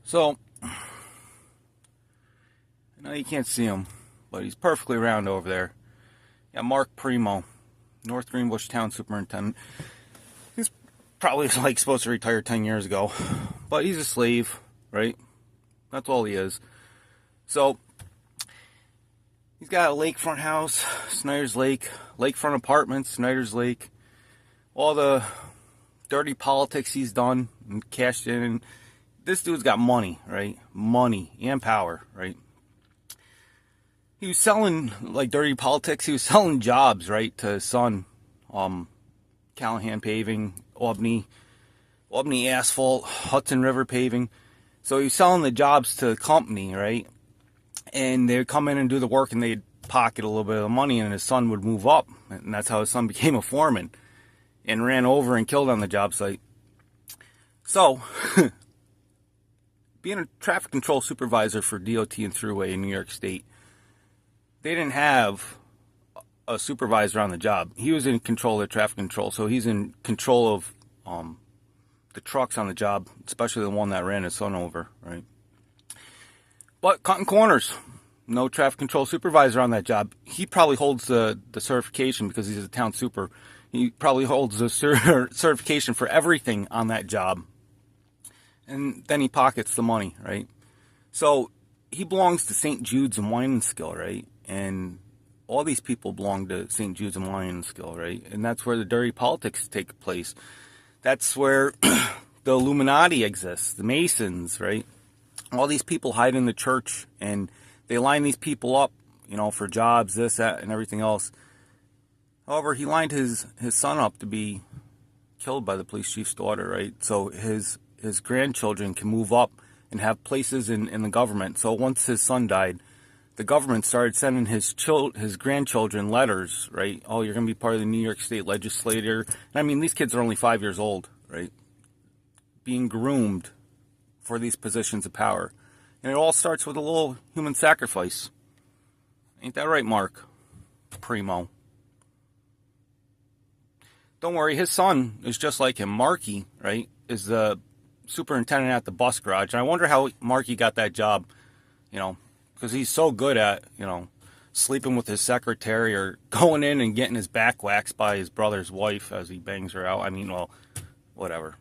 So, I know you can't see him, but he's perfectly round over there. Yeah, Mark Primo, North Greenbush Town Superintendent. He's probably like supposed to retire 10 years ago, but he's a slave, right? That's all he is. So, he's got a lakefront house, Snyder's Lake, lakefront apartments, Snyder's Lake. All the dirty politics he's done and cashed in. This dude's got money, right? Money and power, right? He was selling, like, dirty politics. He was selling jobs, right, to his son. Callahan Paving, Albany Asphalt, Hudson River Paving. So he was selling the jobs to the company, right? And they would come in and do the work, and they'd pocket a little bit of the money, and his son would move up. And that's how his son became a foreman and ran over and killed on the job site. So, being a traffic control supervisor for DOT and Thruway in New York State, they didn't have a supervisor on the job. He was in control of the traffic control, so he's in control of the trucks on the job, especially the one that ran his son over, right? But cutting corners, no traffic control supervisor on that job. He probably holds the certification because he's a town super. He probably holds the certification for everything on that job. And then he pockets the money, right? So he belongs to St. Jude's and Wine and Skill, right? And all these people belong to St. Jude's and Wine and Skill, right? And that's where the dirty politics take place. That's where the Illuminati exists, the Masons, right? All these people hide in the church, and they line these people up, you know, for jobs, this, that, and everything else. However, he lined his son up to be killed by the police chief's daughter, right? So his grandchildren can move up and have places in the government. So once his son died, the government started sending his grandchildren letters, right? Oh, you're going to be part of the New York State legislature. And I mean, these kids are only 5 years old, right? Being groomed for these positions of power. And it all starts with a little human sacrifice. Ain't that right, Mark Primo? Don't worry, his son is just like him. Marky, right, is the superintendent at the bus garage. And I wonder how Marky got that job, you know, because he's so good at, you know, sleeping with his secretary or going in and getting his back waxed by his brother's wife as he bangs her out. I mean, well, whatever.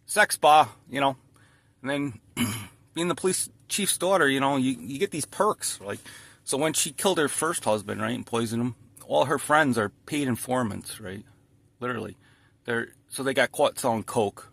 Sex spa, you know, and then being the police chief's daughter, you know, you get these perks. Like, so when she killed her first husband, right, and poisoned him, all her friends are paid informants, right? Literally. So they got caught selling coke